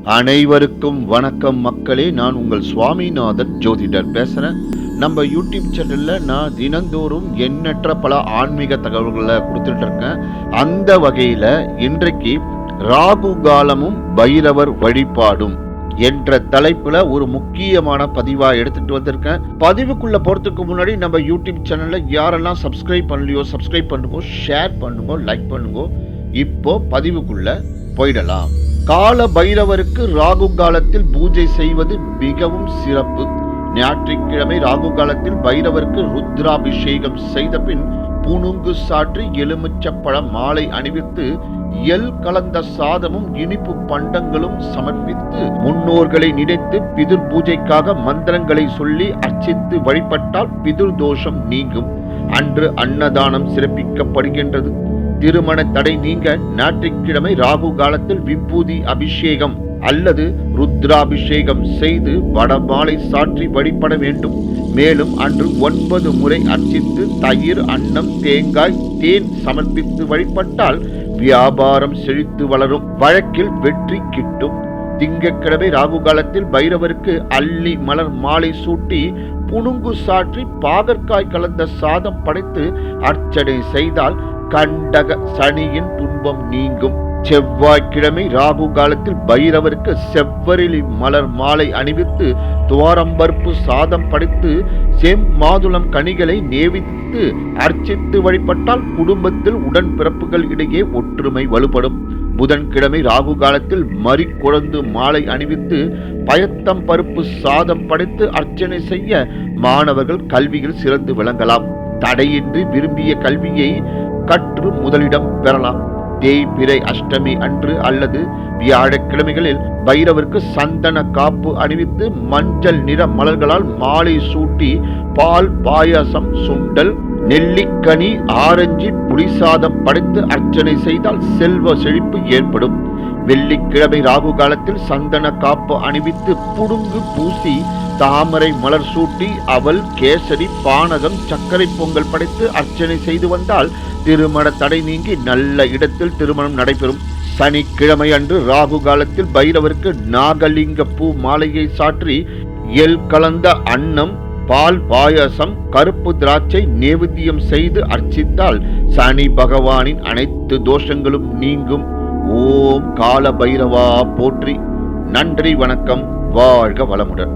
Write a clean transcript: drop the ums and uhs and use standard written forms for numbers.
அனைவருக்கும் வணக்கம் மக்களே. நான் உங்கள் சுவாமிநாதன் ஜோதிடர் பேசுகிறேன். நம்ம யூடியூப் சேனலில் நான் தினந்தோறும் எண்ணற்ற பல ஆன்மீக தகவல்களை கொடுத்துட்டு இருக்கேன். அந்த வகையில் இன்றைக்கு ராகு காலமும் பைரவர் வழிபாடும் என்ற தலைப்புல ஒரு முக்கியமான பதிவா எடுத்துட்டு வந்திருக்கேன். பதிவுக்குள்ள போறதுக்கு முன்னாடி நம்ம யூடியூப் சேனல்ல யாரெல்லாம் சப்ஸ்கிரைப் பண்ணலையோ சப்ஸ்கிரைப் பண்ணுங்க, ஷேர் பண்ணுங்க, லைக் பண்ணுங்க. இப்போ பதிவுக்குள்ள போயிடலாம். கால பைரவருக்கு ராகு காலத்தில் பூஜை செய்வது மிகவும் சிறப்பு. ஞாயிற்றுக்கிழமை ராகு காலத்தில் பைரவருக்கு ருத்ராபிஷேகம் செய்த பின் புனுங்கு சாற்றி எலுமிச்சப்பழ மாலை அணிவித்து எல் கலந்த சாதமும் இனிப்பு பண்டங்களும் சமர்ப்பித்து முன்னோர்களை நினைத்து பிதுர் பூஜைக்காக மந்திரங்களை சொல்லி அர்ச்சித்து வழிபட்டால் பிதுர் தோஷம் நீங்கும். அன்று அன்னதானம் சிறப்பிக்கப்படுகின்றது. திருமண தடை நீங்க ஞாயிற்றுக்கிழமை ராகு காலத்தில் விபூதி அபிஷேகம் அல்லது ருத்ராபிஷேகம் செய்து வடமாலை சாற்றி வழிபட வேண்டும். மேலும் அன்று 9 முறை அர்ச்சித்து தயிர், அன்னம், தேங்காய், தேன் சமர்ப்பித்து வழிபட்டால் வியாபாரம் செழித்து வளரும், வழக்கில் வெற்றி கிட்டும். திங்கட்கிழமை ராகு காலத்தில் பைரவருக்கு அல்லி மலர் மாலை சூட்டி புனுங்கு சாற்றி பாகற்காய் கலந்த சாதம் படைத்து அர்ச்சனை செய்தால் கண்டக சனியின் துன்பம் நீங்கும். செவ்வாய்க்கிழமை ராகு காலத்தில் பைரவருக்கு செவ்வரிலி மலர் மாலை அணிவித்து துவாரம்பருப்பு சாதம் படைத்து செம்மாதுளம் கனிகளை நேவித்து அர்ச்சித்து வழிபட்டால் குடும்பத்தில் உடன்பிறப்புகள் இடையே ஒற்றுமை வலுப்படும். புதன்கிழமை ராகு காலத்தில் மறிக்குழந்து மாலை அணிவித்து பயத்தம் பருப்பு சாதம் படைத்து அர்ச்சனை செய்ய மாணவர்கள் கல்வியில் சிறந்து விளங்கலாம். தடையின்றி விரும்பிய கல்வியை கற்று முதலிடம் பெறலாம். தேய்பிறை அஷ்டமி அன்று அல்லது வியாழக்கிழமைகளில் பைரவருக்கு சந்தன காப்பு அணிவித்து மஞ்சள் நிற மலர்களால் மாலை சூட்டி பால், பாயாசம், சுண்டல், நெல்லிக்கனி, ஆரஞ்சு, புளிசாதம் படைத்து அர்ச்சனை செய்தால் செல்வ செழிப்பு ஏற்படும். வெள்ளிக்கிழமை ராகு காலத்தில் சந்தன காப்பு அணிவித்து புடுங்கு பூசி தாமரை மலர் சூட்டி அவல், கேசரி, பானகம், சர்க்கரை பொங்கல் படைத்து அர்ச்சனை செய்து வந்தால் திருமண தடை நீங்கி நல்ல இடத்தில் திருமணம் நடைபெறும். சனிக்கிழமை அன்று ராகு காலத்தில் பைரவருக்கு நாகலிங்க பூ மாலையை சாற்றி எல் கலந்த அன்னம், பால், பாயாசம், கருப்பு திராட்சை நேவேத்தியம் செய்து அர்ச்சித்தால் சனி பகவானின் அனைத்து தோஷங்களும் நீங்கும். ஓம் கால பைரவா போற்றி. நன்றி, வணக்கம், வாழ்க வளமுடன்.